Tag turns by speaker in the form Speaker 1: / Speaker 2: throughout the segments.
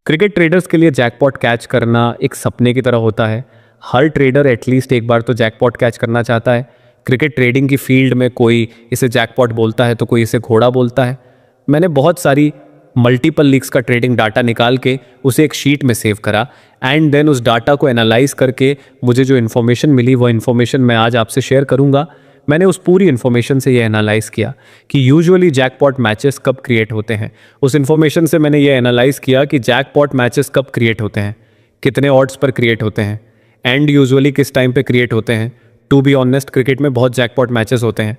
Speaker 1: Cricket traders के लिए jackpot catch करना एक सपने की तरह होता है। हर ट्रेडर एटलीस्ट एक बार तो जैकपॉट कैच करना चाहता है। क्रिकेट ट्रेडिंग की फील्ड में कोई इसे जैकपॉट बोलता है तो कोई इसे घोड़ा बोलता है। मैंने बहुत सारी मल्टीपल लीग्स का ट्रेडिंग डाटा निकाल के उसे एक शीट में सेव करा एंड देन उस डाटा को एनालाइज करके मुझे जो इन्फॉर्मेशन मिली वो इन्फॉर्मेशन मैं आज आपसे शेयर करूंगा। मैंने उस पूरी इन्फॉर्मेशन से ये एनालाइज किया कि यूजुअली जैकपॉट मैचेस कब क्रिएट होते हैं। उस इन्फॉर्मेशन से मैंने ये एनालाइज किया कि जैकपॉट मैचेस कब क्रिएट होते हैं, कितने ऑड्स पर क्रिएट होते हैं एंड यूजुअली किस टाइम पे क्रिएट होते हैं। टू बी ऑनेस्ट, क्रिकेट में बहुत जैकपॉट मैचेस होते हैं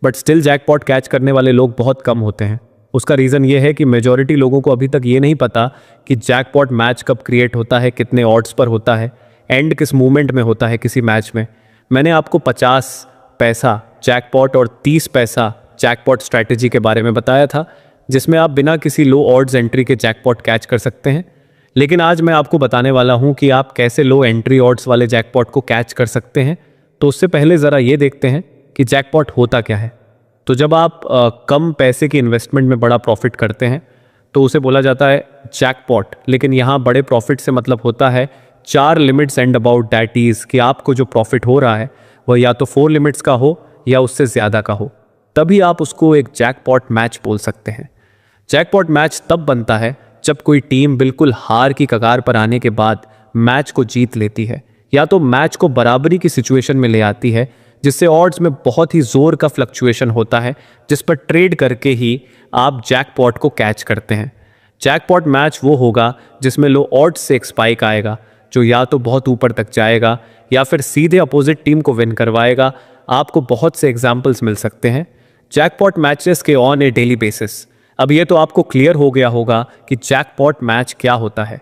Speaker 1: बट स्टिल जैकपॉट कैच करने वाले लोग बहुत कम होते हैं। उसका रीज़न ये है कि मेजॉरिटी लोगों को अभी तक ये नहीं पता कि जैकपॉट मैच कब क्रिएट होता है, कितने ऑड्स पर होता है, एंड किस मूवमेंट में होता है किसी मैच में। मैंने आपको 50 पैसा जैकपॉट और 30 पैसा जैकपॉट स्ट्रैटेजी के बारे में बताया था, जिसमें आप बिना किसी लो ऑड्स एंट्री के जैकपॉट कैच कर सकते हैं। लेकिन आज मैं आपको बताने वाला हूं कि आप कैसे लो एंट्री ऑड्स वाले जैकपॉट को कैच कर सकते हैं। तो उससे पहले ज़रा ये देखते हैं कि जैकपॉट होता क्या है। तो जब आप कम पैसे की इन्वेस्टमेंट में बड़ा प्रॉफिट करते हैं तो उसे बोला जाता है जैकपॉट। लेकिन यहाँ बड़े प्रॉफिट से मतलब होता है 4 limits and about that is कि आपको जो प्रॉफिट हो रहा है वह या तो 4 लिमिट्स का हो या उससे ज़्यादा का हो, तभी आप उसको एक जैकपॉट मैच बोल सकते हैं। जैकपॉट मैच तब बनता है जब कोई टीम बिल्कुल हार की कगार पर आने के बाद मैच को जीत लेती है या तो मैच को बराबरी की सिचुएशन में ले आती है, जिससे ऑड्स में बहुत ही जोर का फ्लक्चुएशन होता है, जिस पर ट्रेड करके ही आप जैकपॉट को कैच करते हैं। जैकपॉट मैच वो होगा जिसमें लो ऑड्स से एक स्पाइक आएगा जो या तो बहुत ऊपर तक जाएगा या फिर सीधे अपोजिट टीम को विन करवाएगा। आपको बहुत से एग्जाम्पल्स मिल सकते हैं जैकपॉट मैचेस के ऑन ए डेली बेसिस। अब ये तो आपको क्लियर हो गया होगा कि जैकपॉट मैच क्या होता है।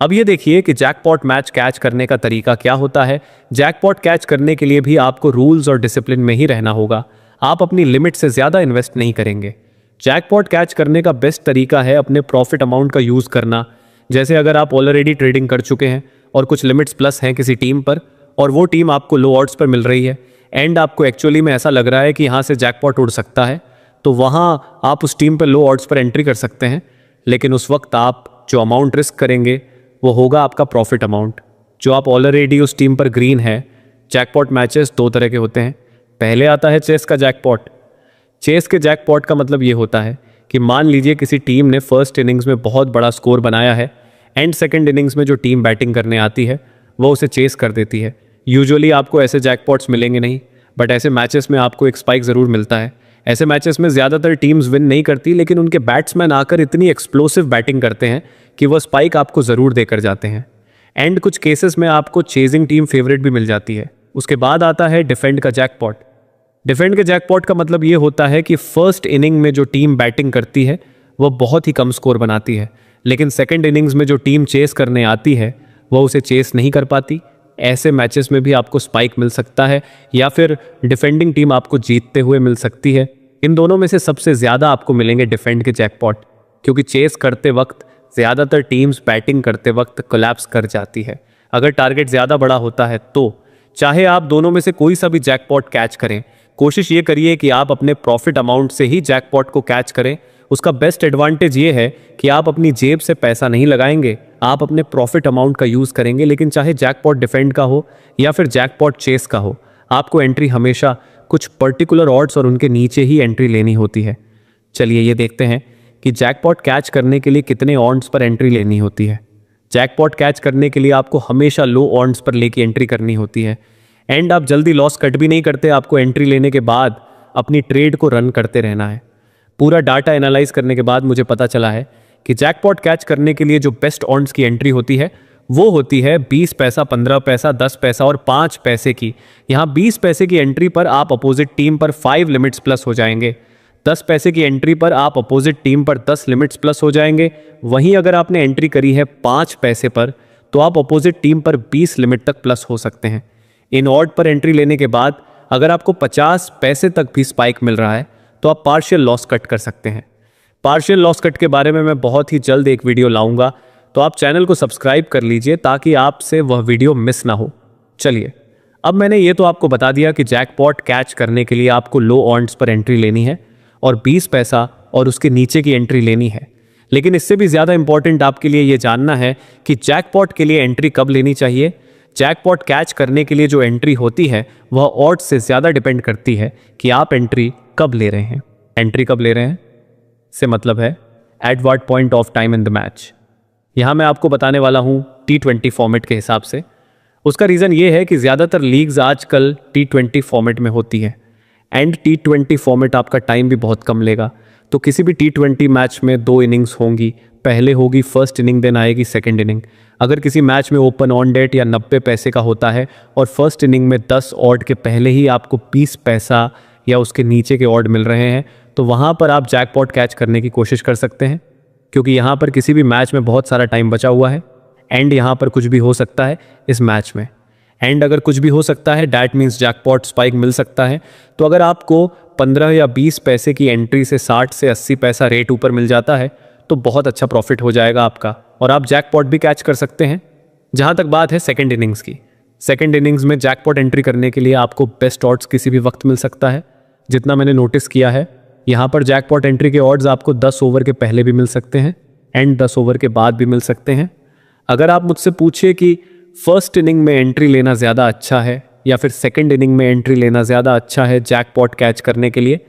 Speaker 1: अब ये देखिए कि जैकपॉट मैच कैच करने का तरीका क्या होता है। जैकपॉट कैच करने के लिए भी आपको रूल्स और डिसिप्लिन में ही रहना होगा। आप अपनी लिमिट से ज़्यादा इन्वेस्ट नहीं करेंगे। जैकपॉट कैच करने का बेस्ट तरीका है अपने प्रॉफिट अमाउंट का यूज़ करना। जैसे अगर आप ऑलरेडी ट्रेडिंग कर चुके हैं और कुछ लिमिट्स प्लस हैं किसी टीम पर और वो टीम आपको लो ऑड्स पर मिल रही है एंड आपको एक्चुअली में ऐसा लग रहा है कि यहाँ से जैकपॉट उड़ सकता है, तो वहाँ आप उस टीम पर लो ऑड्स पर एंट्री कर सकते हैं। लेकिन उस वक्त आप जो अमाउंट रिस्क करेंगे वो होगा आपका प्रॉफिट अमाउंट, जो आप ऑलरेडी उस टीम पर ग्रीन है। जैकपॉट मैचेस 2 तरह के होते हैं। पहले आता है चेस का जैकपॉट। चेस के जैकपॉट का मतलब ये होता है कि मान लीजिए किसी टीम ने फर्स्ट इनिंग्स में बहुत बड़ा स्कोर बनाया है एंड सेकंड इनिंग्स में जो टीम बैटिंग करने आती है वो उसे चेस कर देती है। यूजुअली आपको ऐसे जैकपॉट्स मिलेंगे नहीं, बट ऐसे मैचेस में आपको एक स्पाइक ज़रूर मिलता है। ऐसे मैचेस में ज़्यादातर टीम्स विन नहीं करती, लेकिन उनके बैट्समैन आकर इतनी एक्सप्लोसिव बैटिंग करते हैं कि वह स्पाइक आपको ज़रूर देकर जाते हैं एंड कुछ केसेस में आपको चेजिंग टीम फेवरेट भी मिल जाती है। उसके बाद आता है डिफेंड का जैकपॉट। डिफेंड के जैकपॉट का मतलब ये होता है कि फर्स्ट इनिंग में जो टीम बैटिंग करती है वह बहुत ही कम स्कोर बनाती है, लेकिन सेकेंड इनिंग्स में जो टीम चेस करने आती है वह उसे चेस नहीं कर पाती। ऐसे मैचेस में भी आपको स्पाइक मिल सकता है या फिर डिफेंडिंग टीम आपको जीतते हुए मिल सकती है। इन दोनों में से सबसे ज़्यादा आपको मिलेंगे डिफेंड के जैकपॉट, क्योंकि चेस करते वक्त ज़्यादातर टीम्स बैटिंग करते वक्त कोलैप्स कर जाती है। अगर टारगेट ज़्यादा बड़ा होता है तो चाहे आप दोनों में से कोई सा भी जैकपॉट कैच करें, कोशिश ये करिए कि आप अपने प्रॉफिट अमाउंट से ही जैकपॉट को कैच करें। उसका बेस्ट एडवांटेज ये है कि आप अपनी जेब से पैसा नहीं लगाएंगे, आप अपने प्रॉफिट अमाउंट का यूज़ करेंगे। लेकिन चाहे जैकपॉट डिफेंड का हो या फिर जैकपॉट चेस का हो, आपको एंट्री हमेशा कुछ पर्टिकुलर ऑड्स और उनके नीचे ही एंट्री लेनी होती है। चलिए ये देखते हैं कि जैकपॉट कैच करने के लिए कितने ऑड्स पर एंट्री लेनी होती है। जैकपॉट कैच करने के लिए आपको हमेशा लो ऑड्स पर लेके एंट्री करनी होती है एंड आप जल्दी लॉस कट भी नहीं करते। आपको एंट्री लेने के बाद अपनी ट्रेड को रन करते रहना है। पूरा डाटा एनालाइज करने के बाद मुझे पता चला है कि जैकपॉट कैच करने के लिए जो बेस्ट ऑड्स की एंट्री होती है वो होती है 20 पैसा, 15 पैसा, 10 पैसा और 5 पैसे की। यहाँ 20 पैसे की एंट्री पर आप अपोजिट टीम पर 5 लिमिट्स प्लस हो जाएंगे। 10 पैसे की एंट्री पर आप अपोजिट टीम पर 10 लिमिट्स प्लस हो जाएंगे। वहीं अगर आपने एंट्री करी है 5 पैसे पर तो आप अपोजिट टीम पर 20 लिमिट तक प्लस हो सकते हैं। इन ऑड पर एंट्री लेने के बाद अगर आपको 50 पैसे तक भी स्पाइक मिल रहा है तो आप पार्शियल लॉस कट कर सकते हैं। पार्शियल लॉस कट के बारे में मैं बहुत ही जल्द एक वीडियो लाऊंगा, तो आप चैनल को सब्सक्राइब कर लीजिए ताकि आपसे वह वीडियो मिस ना हो। चलिए, अब मैंने ये तो आपको बता दिया कि जैकपॉट कैच करने के लिए आपको लो ऑड्स पर एंट्री लेनी है और 20 पैसा और उसके नीचे की एंट्री लेनी है। लेकिन इससे भी ज़्यादा इंपॉर्टेंट आपके लिए ये जानना है कि जैकपॉट के लिए एंट्री कब लेनी चाहिए। जैकपॉट कैच करने के लिए जो एंट्री होती है वह ऑड्स से ज़्यादा डिपेंड करती है कि आप एंट्री कब ले रहे हैं। एंट्री कब ले रहे हैं से मतलब है at what point of time in the match. यहाँ मैं आपको बताने वाला हूँ T20 फॉर्मेट के हिसाब से। उसका रीज़न ये है कि ज़्यादातर लीग्स आजकल T20 फॉर्मेट में होती है एंड T20 फॉर्मेट आपका टाइम भी बहुत कम लेगा। तो किसी भी T20 मैच में 2 इनिंग्स होंगी, पहले होगी फर्स्ट इनिंग, देन आएगी सेकंड इनिंग। अगर किसी मैच में ओपन ऑन डेट या 90 पैसे का होता है और फर्स्ट इनिंग में 10 ऑड के पहले ही आपको 20 पैसा या उसके नीचे के ऑड मिल रहे हैं, तो वहाँ पर आप जैकपॉट कैच करने की कोशिश कर सकते हैं, क्योंकि यहाँ पर किसी भी मैच में बहुत सारा टाइम बचा हुआ है एंड यहाँ पर कुछ भी हो सकता है इस मैच में। एंड अगर कुछ भी हो सकता है डैट मीन्स जैकपॉट स्पाइक मिल सकता है। तो अगर आपको 15 या 20 पैसे की एंट्री से 60 से 80 पैसा रेट ऊपर मिल जाता है तो बहुत अच्छा प्रॉफिट हो जाएगा आपका और आप जैकपॉट भी कैच कर सकते हैं। जहाँ तक बात है सेकंड इनिंग्स की, सेकंड इनिंग्स में जैकपॉट एंट्री करने के लिए आपको बेस्ट ऑड्स किसी भी वक्त मिल सकता है। जितना मैंने नोटिस किया है यहाँ पर जैकपॉट एंट्री के ऑड्स आपको 10 ओवर के पहले भी मिल सकते हैं एंड 10 ओवर के बाद भी मिल सकते हैं। अगर आप मुझसे पूछिए कि फर्स्ट इनिंग में एंट्री लेना ज़्यादा अच्छा है या फिर सेकंड इनिंग में एंट्री लेना ज़्यादा अच्छा है जैकपॉट कैच करने के लिए,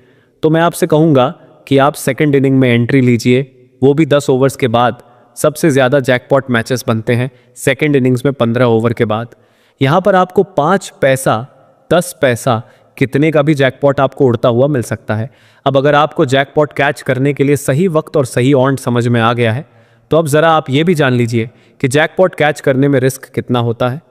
Speaker 1: तो मैं आपसे कहूँगा कि आप सेकंड इनिंग में एंट्री लीजिए, वो भी 10 ओवर्स के बाद। सबसे ज़्यादा जैकपॉट मैचेस बनते हैं सेकंड इनिंग्स में 15 ओवर के बाद। यहाँ पर आपको 5 पैसा 10 पैसा कितने का भी जैकपॉट आपको उड़ता हुआ मिल सकता है। अब अगर आपको जैकपॉट कैच करने के लिए सही वक्त और सही ऑन समझ में आ गया है तो अब ज़रा आप ये भी जान लीजिए कि जैकपॉट कैच करने में रिस्क कितना होता है।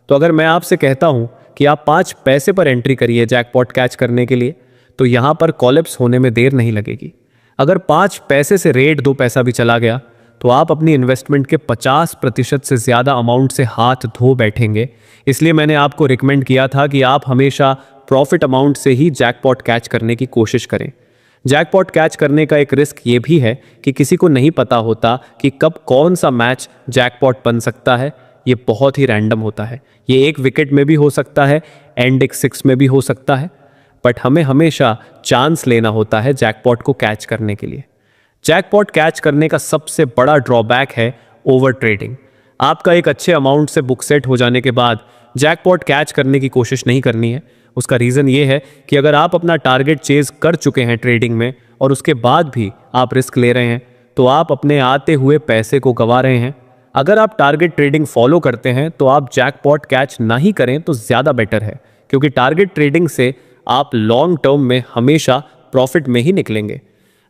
Speaker 1: तो अगर मैं आपसे कहता हूँ कि आप 5 पैसे पर एंट्री करिए जैकपॉट कैच करने के लिए, तो यहाँ पर कॉलेप्स होने में देर नहीं लगेगी। अगर 5 पैसे से रेट 2 पैसा भी चला गया तो आप अपनी इन्वेस्टमेंट के 50% से ज़्यादा अमाउंट से हाथ धो बैठेंगे। इसलिए मैंने आपको रिकमेंड किया था कि आप हमेशा प्रॉफिट अमाउंट से ही जैकपॉट कैच करने की कोशिश करें। जैकपॉट कैच करने का एक रिस्क ये भी है कि किसी को नहीं पता होता कि कब कौन सा मैच जैकपॉट बन सकता है। ये बहुत ही रैंडम होता है, ये 1 विकेट में भी हो सकता है एंड एक 6 में भी हो सकता है, बट हमें हमेशा चांस लेना होता है जैकपॉट को कैच करने के लिए। जैकपॉट कैच करने का सबसे बड़ा ड्रॉबैक है ओवर ट्रेडिंग। आपका एक अच्छे अमाउंट से बुक सेट हो जाने के बाद जैकपॉट कैच करने की कोशिश नहीं करनी है। उसका रीज़न ये है कि अगर आप अपना टारगेट चेज कर चुके हैं ट्रेडिंग में और उसके बाद भी आप रिस्क ले रहे हैं तो आप अपने आते हुए पैसे को गंवा रहे हैं। अगर आप टारगेट ट्रेडिंग फॉलो करते हैं तो आप जैकपॉट कैच ना ही करें तो ज़्यादा बेटर है, क्योंकि टारगेट ट्रेडिंग से आप लॉन्ग टर्म में हमेशा प्रॉफिट में ही निकलेंगे।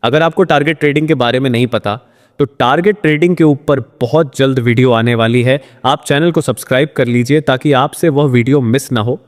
Speaker 1: अगर आपको टारगेट ट्रेडिंग के बारे में नहीं पता तो टारगेट ट्रेडिंग के ऊपर बहुत जल्द वीडियो आने वाली है। आप चैनल को सब्सक्राइब कर लीजिए ताकि आपसे वह वीडियो मिस ना हो।